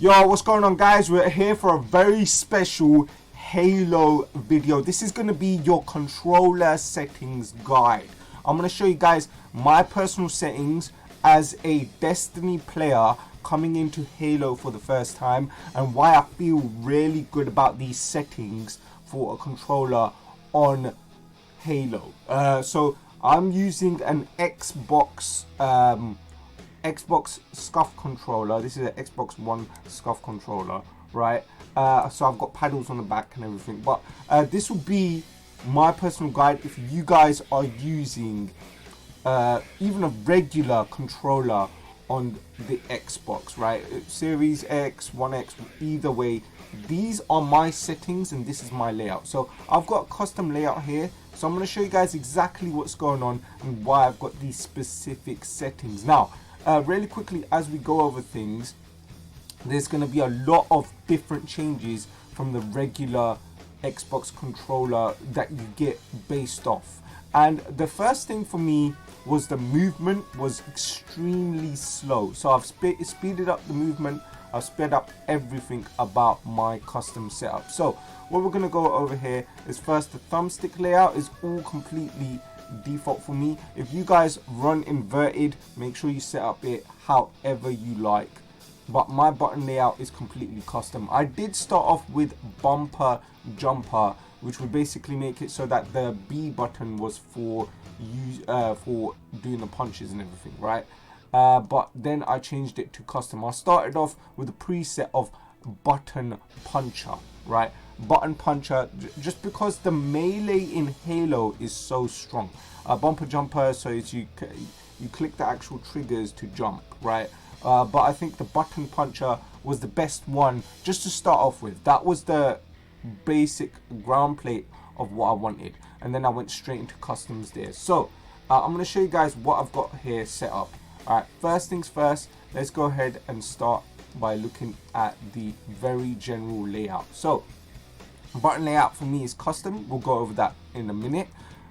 Yo, what's going on, guys? We're here for a very special Halo video. This is going to be your controller settings guide. I'm going to show you guys my personal settings as a Destiny player coming into Halo for the first time, and why I feel really good about these settings for a controller on Halo. So I'm using an Xbox SCUF controller. This is an Xbox One SCUF controller, right? So I've got paddles on the back and everything, but this will be my personal guide if you guys are using even a regular controller on the Xbox, right? Series X, One X, either way, these are my settings and this is my layout. So I've got a custom layout here, so I'm going to show you guys exactly what's going on and why I've got these specific settings. Now really quickly, as we go over things, there's going to be a lot of different changes from the regular Xbox controller that you get based off. And the first thing for me was the movement was extremely slow. So I've speeded up the movement, I've sped up everything about my custom setup. So what we're going to go over here is first the thumbstick layout is all completely default for me. If you guys run inverted, make sure you set up it however you like, but my button layout is completely custom. I did start off with bumper jumper, which would basically make it so that the B button was for doing the punches and everything, right? But then I changed it to custom. I started off with a preset of button puncher, right? Button puncher, just because the melee in Halo is so strong. Bumper jumper, so it's you click the actual triggers to jump, right? But I think the button puncher was the best one just to start off with. That was the basic ground plate of what I wanted, and then I went straight into customs there. So I'm going to show you guys what I've got here set up. Alright, first things first, let's go ahead and start by looking at the very general layout. So button layout for me is custom. We'll go over that in a minute.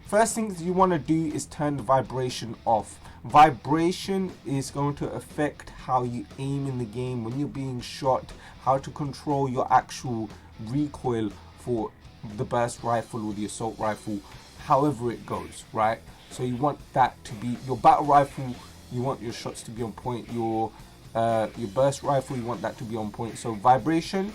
First things you want to do is turn the vibration off. Vibration is going to affect how you aim in the game when you're being shot, how to control your actual recoil for the burst rifle or the assault rifle, however it goes, right? So you want that to be your battle rifle, you want your shots to be on point, your burst rifle, you want that to be on point. So vibration,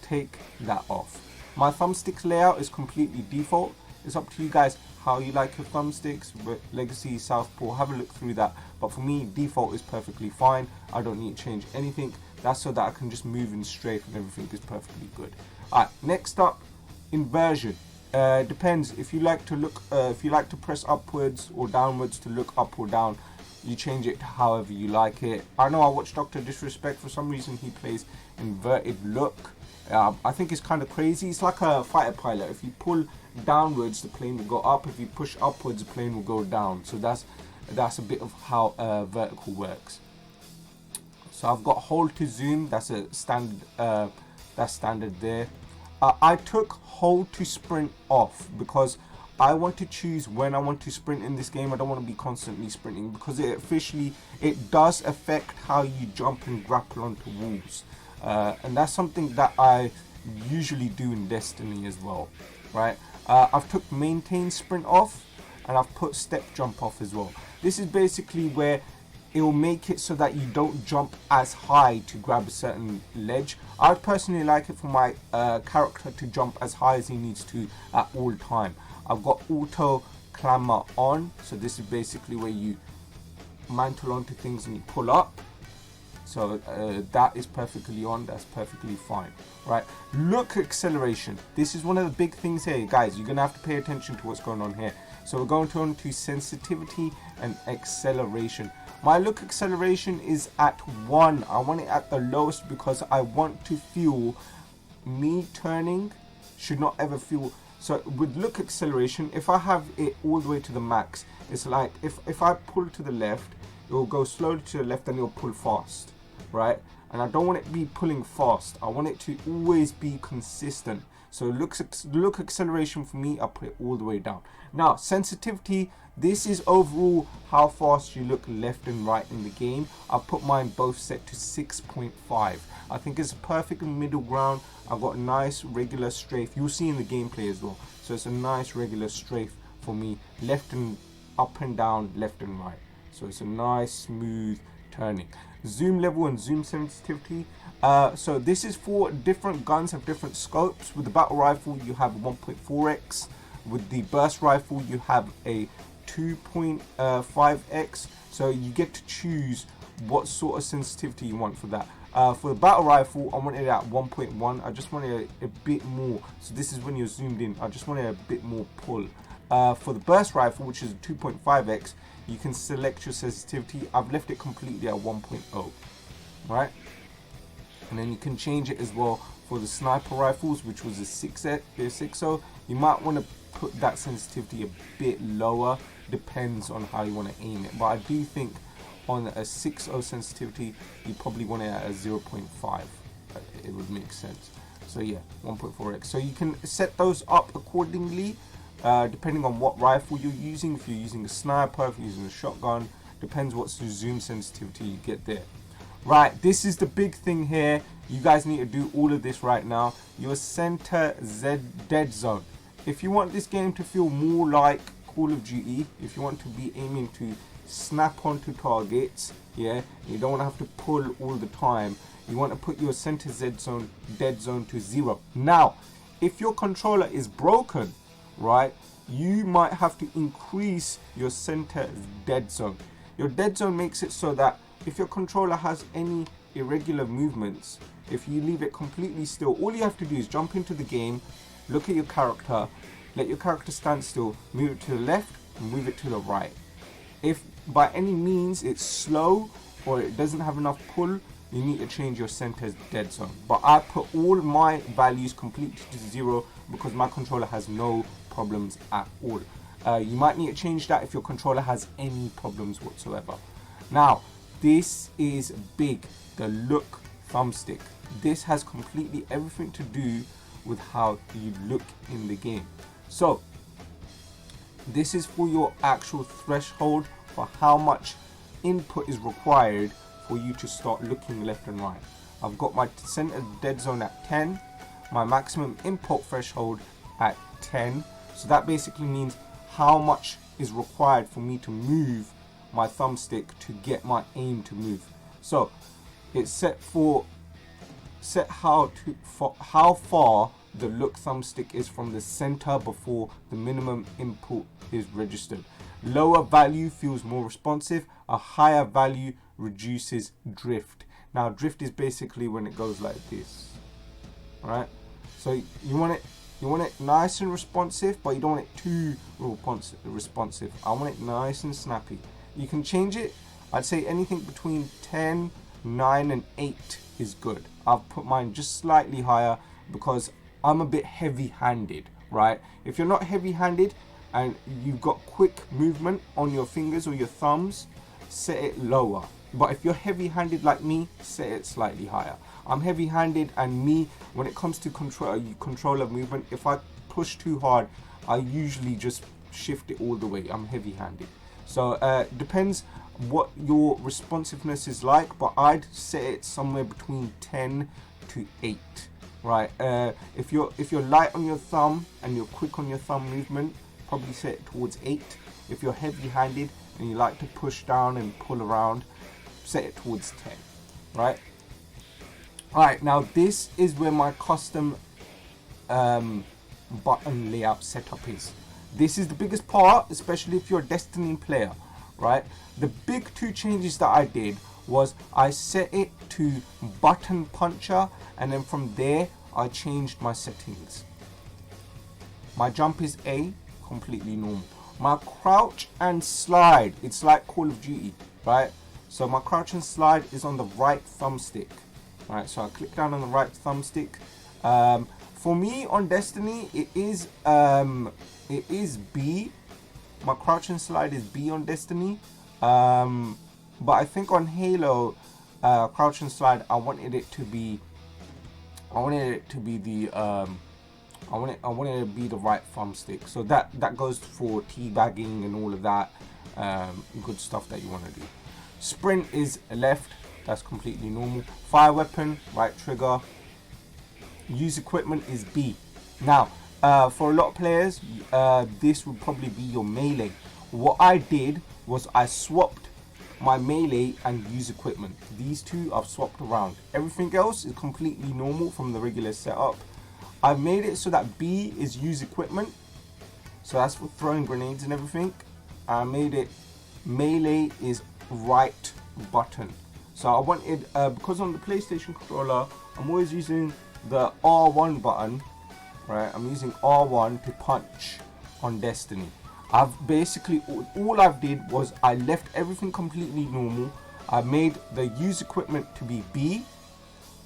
take that off. My thumbsticks layout is completely default. It's up to you guys how you like your thumbsticks, but Legacy, Southpaw, have a look through that. But for me, default is perfectly fine. I don't need to change anything. That's so that I can just move in straight and everything is perfectly good. Alright, next up, inversion. Depends if you like to look, if you like to press upwards or downwards to look up or down, you change it however you like it. I know I watch Dr. Disrespect, for some reason he plays inverted look. I think it's kind of crazy. It's like a fighter pilot. If you pull downwards, the plane will go up. If you push upwards, the plane will go down. So that's a bit of how vertical works. So I've got hold to zoom. That's a standard. That's standard there. I took hold to sprint off because I want to choose when I want to sprint in this game. I don't want to be constantly sprinting because it does affect how you jump and grapple onto walls. And that's something that I usually do in Destiny as well, right? I've took maintain sprint off and I've put step jump off as well. This is basically where it will make it so that you don't jump as high to grab a certain ledge. I personally like it for my character to jump as high as he needs to at all time. I've got auto clamber on, so this is basically where you mantle onto things and you pull up. So that is perfectly on, that's perfectly fine, right? Look acceleration. This is one of the big things here, guys. You're gonna have to pay attention to what's going on here. So we're going on to sensitivity and acceleration. My look acceleration is at 1. I want it at the lowest because I want to feel me turning should not ever feel. So with look acceleration, if I have it all the way to the max, it's like if I pull to the left, it will go slowly to the left and it will pull fast, right? And I don't want it to be pulling fast. I want it to always be consistent. So look acceleration for me, I put it all the way down. Now sensitivity, this is overall how fast you look left and right in the game. I put mine both set to 6.5. I think it's a perfect middle ground. I've got a nice regular strafe. You'll see in the gameplay as well. So it's a nice regular strafe for me, left and up and down, left and right. So it's a nice smooth turning. Zoom level and zoom sensitivity. So this is for different guns have different scopes. With the battle rifle you have 1.4x. With the burst rifle you have a 2.5x. So you get to choose what sort of sensitivity you want for that. For the battle rifle, I wanted it at 1.1. I just wanted a bit more. So this is when you're zoomed in. I just wanted a bit more pull. For the burst rifle, which is 2.5x, you can select your sensitivity. I've left it completely at 1.0, right? And then you can change it as well for the sniper rifles, which was a 6.0. You might want to put that sensitivity a bit lower. Depends on how you want to aim it. But I do think on a 6.0 sensitivity, you probably want it at a 0.5. It would make sense. So yeah, 1.4x. So you can set those up accordingly, depending on what rifle you're using. If you're using a sniper, if you're using a shotgun, depends what zoom sensitivity you get there. Right, this is the big thing here. You guys need to do all of this right now. Your center Deadzone. If you want this game to feel more like Call of Duty, if you want to be aiming to snap onto targets, yeah, you don't want to have to pull all the time. You want to put your center Deadzone to 0. Now, if your controller is broken, right, you might have to increase your center Deadzone. Your Deadzone makes it so that if your controller has any irregular movements, if you leave it completely still, all you have to do is jump into the game, look at your character, let your character stand still, move it to the left, and move it to the right. If by any means it's slow or it doesn't have enough pull, you need to change your center Deadzone. But I put all my values completely to 0 because my controller has no problems at all. You might need to change that if your controller has any problems whatsoever. Now, this is big, the look thumbstick. This has completely everything to do with how you look in the game. So this is for your actual threshold for how much input is required for you to start looking left and right. I've got my center Deadzone at 10, my maximum input threshold at 10. So that basically means how much is required for me to move my thumbstick to get my aim to move. So it's set how far the look thumbstick is from the center before the minimum input is registered. Lower value feels more responsive. A higher value reduces drift. Now drift is basically when it goes like this. Alright, so you want it nice and responsive, but you don't want it too responsive. I want it nice and snappy. You can change it. I'd say anything between 10, 9 and 8 is good. I've put mine just slightly higher because I'm a bit heavy-handed, right? If you're not heavy-handed and you've got quick movement on your fingers or your thumbs, set it lower. But if you're heavy-handed like me, set it slightly higher. I'm heavy-handed, and me, when it comes to controller movement, if I push too hard, I usually just shift it all the way. I'm heavy-handed. So depends what your responsiveness is like, but I'd set it somewhere between 10 to 8. Right, if you're light on your thumb and you're quick on your thumb movement, probably set it towards 8. If you're heavy-handed and you like to push down and pull around, set it towards 10. Right. Alright, now this is where my custom button layout setup is. This is the biggest part, especially if you're a Destiny player, right? The big 2 changes that I did was I set it to button puncher, and then from there I changed my settings. My jump is A, completely normal. My crouch and slide, it's like Call of Duty, right? So my crouch and slide is on the right thumbstick. Right, so I click down on the right thumbstick. For me on Destiny, it is B. My crouch and slide is B on Destiny. But I think on Halo, crouch and slide, I wanted it to be the I want it to be the right thumbstick. So that goes for teabagging and all of that good stuff that you want to do. Sprint is left. That's completely normal. Fire weapon, right trigger. Use equipment is B. Now, for a lot of players, this would probably be your melee. What I did was I swapped my melee and use equipment. These two I've swapped around. Everything else is completely normal from the regular setup. I've made it so that B is use equipment. So that's for throwing grenades and everything. I made it melee is right button. So I wanted, because on the PlayStation controller, I'm always using the R1 button, right? I'm using R1 to punch on Destiny. I've basically, all I've did was I left everything completely normal. I made the use equipment to be B,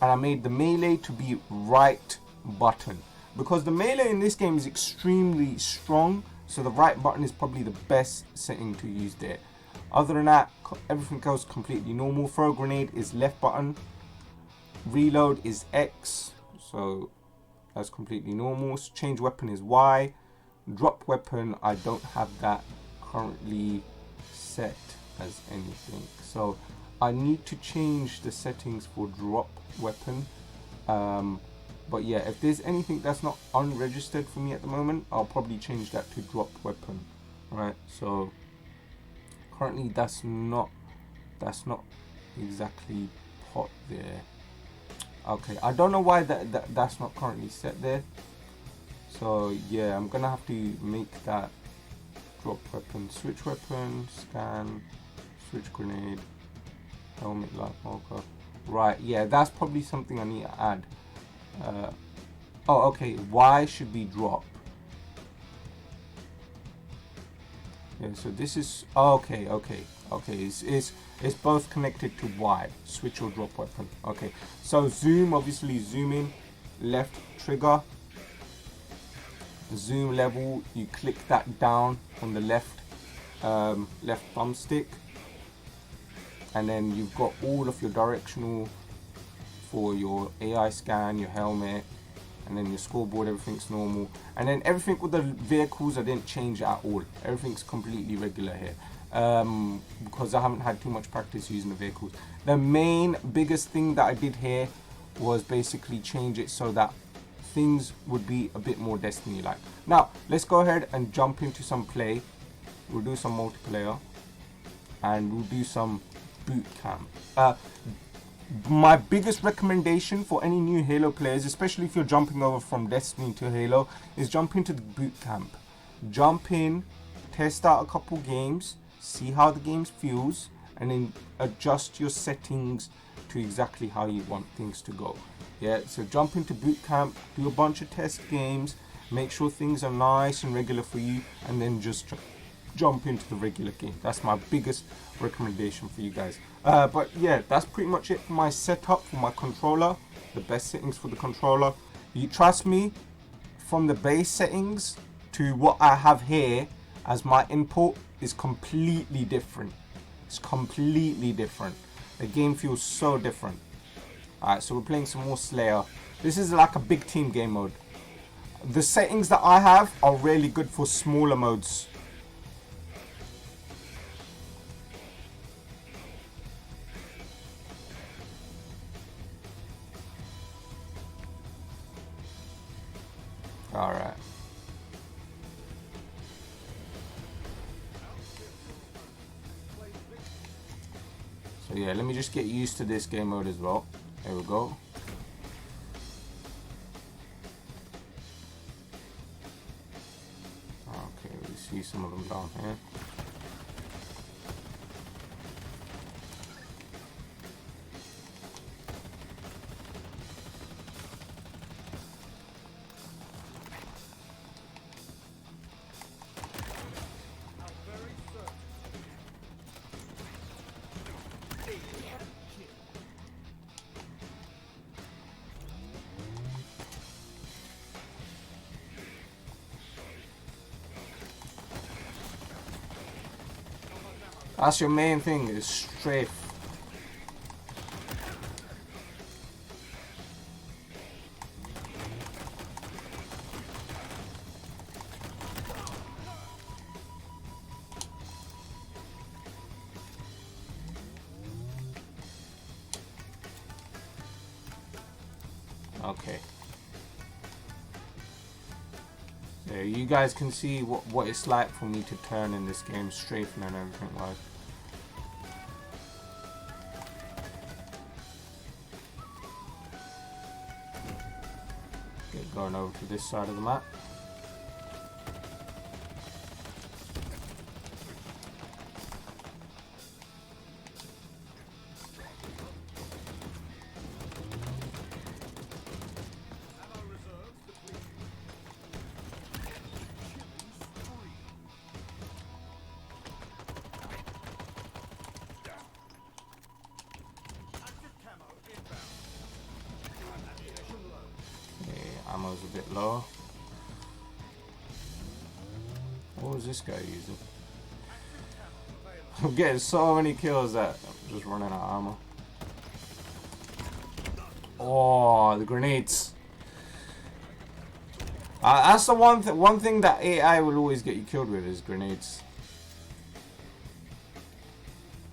and I made the melee to be right button. Because the melee in this game is extremely strong, so the right button is probably the best setting to use there. Other than that, everything else completely normal. Throw a grenade is left button. Reload is X, so that's completely normal. Change weapon is Y. Drop weapon, I don't have that currently set as anything. So I need to change the settings for drop weapon. But yeah, if there's anything that's not unregistered for me at the moment, I'll probably change that to drop weapon. Right, so currently that's not exactly hot there. Okay, I don't know why that's not currently set there. So yeah, I'm gonna have to make that drop weapon, switch weapon, scan, switch grenade, helmet light marker. Right, yeah, that's probably something I need to add. Oh, okay, Y should be drop. Yeah, so this is okay. It's both connected to Y, switch or drop weapon. Okay, so zoom, obviously zoom in, left trigger. Zoom level, you click that down on the left thumbstick, and then you've got all of your directional for your AI scan, your helmet, and then your scoreboard. Everything's normal, and then everything with the vehicles I didn't change at all. Everything's completely regular here, because I haven't had too much practice using the vehicles. The main biggest thing that I did here was basically change it so that things would be a bit more Destiny-like. Now, let's go ahead and jump into some play. We'll do some multiplayer, and we'll do some boot camp. My biggest recommendation for any new Halo players, especially if you're jumping over from Destiny to Halo, is jump into the boot camp. Jump in, test out a couple games, see how the game feels, and then adjust your settings to exactly how you want things to go. Yeah, so jump into boot camp, do a bunch of test games, make sure things are nice and regular for you, and then just jump into the regular game. That's my biggest recommendation for you guys. But yeah, that's pretty much it for my setup for my controller. The best settings for the controller. You trust me, from the base settings to what I have here as my input is completely different. It's completely different. The game feels so different. Alright, so we're playing some more Slayer. This is like a big team game mode. The settings that I have are really good for smaller modes. Alright. So yeah, let me just get used to this game mode as well. There we go. Okay, we see some of them down here. That's your main thing, is strafe. Okay. There, you guys can see what it's like for me to turn in this game, strafing and everything like. Okay, going over to this side of the map. Ammo's a bit low. What was this guy using? I'm getting so many kills that I'm just running out of ammo. Oh, the grenades. That's the one thing that AI will always get you killed with is grenades.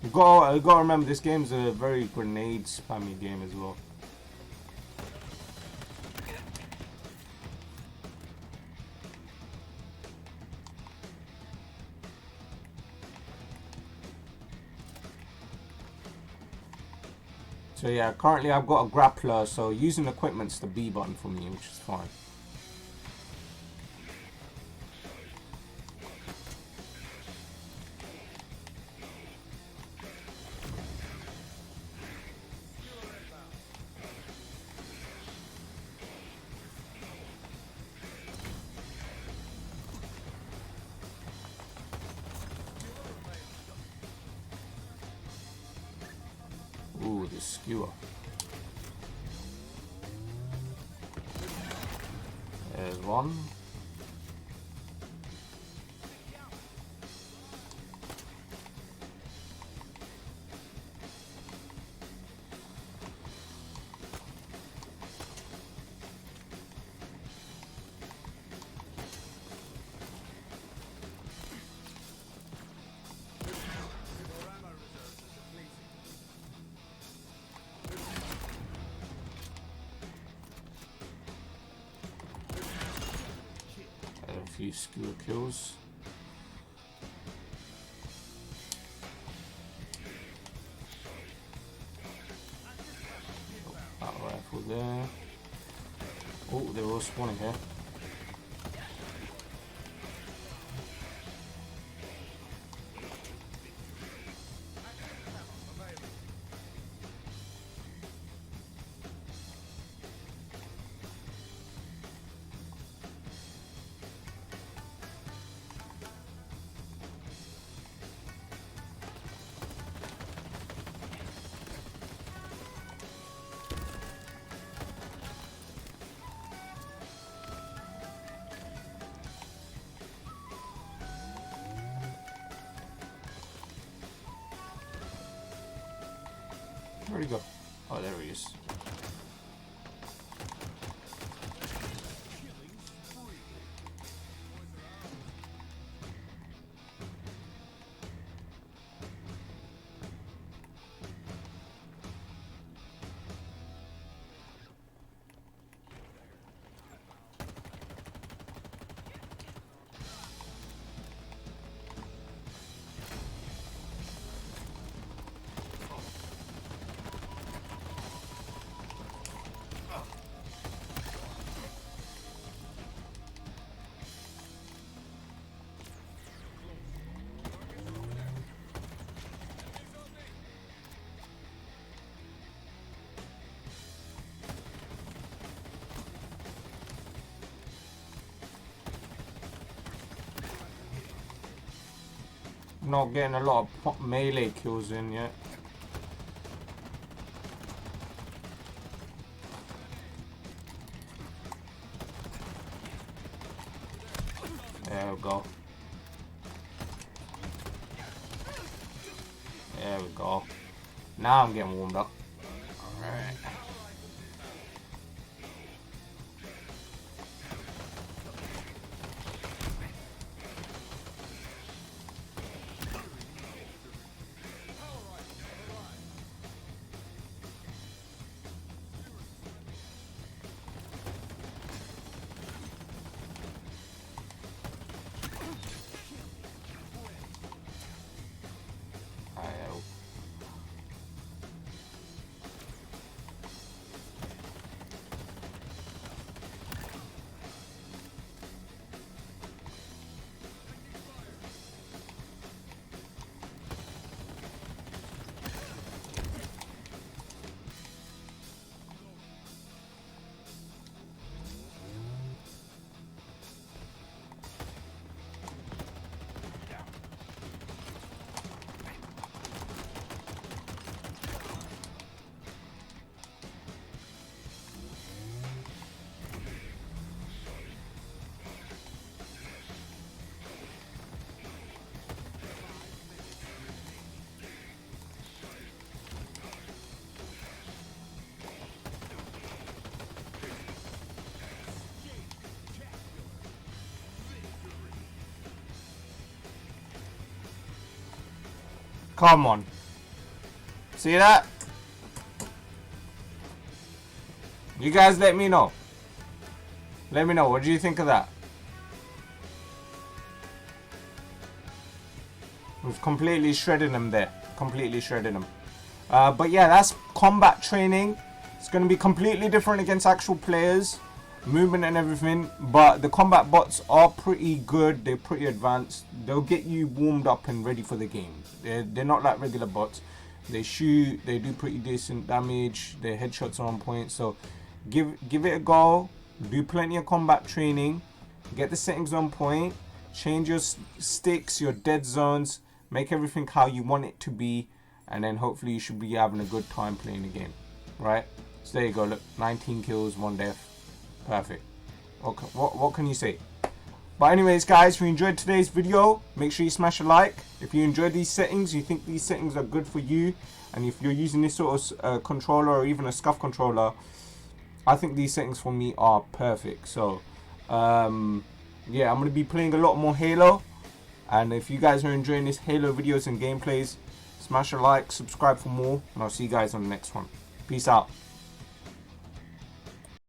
You gotta remember this game's a very grenade spammy game as well. So yeah, currently I've got a grappler, so using equipment's the B button for me, which is fine. Ooh, the skewer. There's one. A few skewer kills. That rifle there. Oh, they're all spawning here. Where'd he go? Oh, there he is. Not getting a lot of melee kills in yet. There we go. There we go. Now I'm getting warmed up. Alright. Come on. See that? You guys let me know. Let me know. What do you think of that? We've completely shredded them there. Completely shredded them. But yeah, that's combat training. It's going to be completely different against actual players. Movement and everything. But the combat bots are pretty good. They're pretty advanced. They'll get you warmed up and ready for the game. They're not like regular bots. They shoot. They do pretty decent damage. Their headshots are on point. So give it a go. Do plenty of combat training. Get the settings on point. Change your sticks, your dead zones. Make everything how you want it to be. And then hopefully you should be having a good time playing the game. Right? So there you go. Look, 19 kills, 1 death. Perfect. Okay, what can you say? But anyways, guys, if you enjoyed today's video, make sure you smash a like. If you enjoyed these settings, you think these settings are good for you, and if you're using this sort of controller or even a scuff controller, I think these settings for me are perfect. So yeah, I'm going to be playing a lot more Halo, and if you guys are enjoying this Halo videos and gameplays, smash a like, subscribe for more, and I'll see you guys on the next one. Peace out.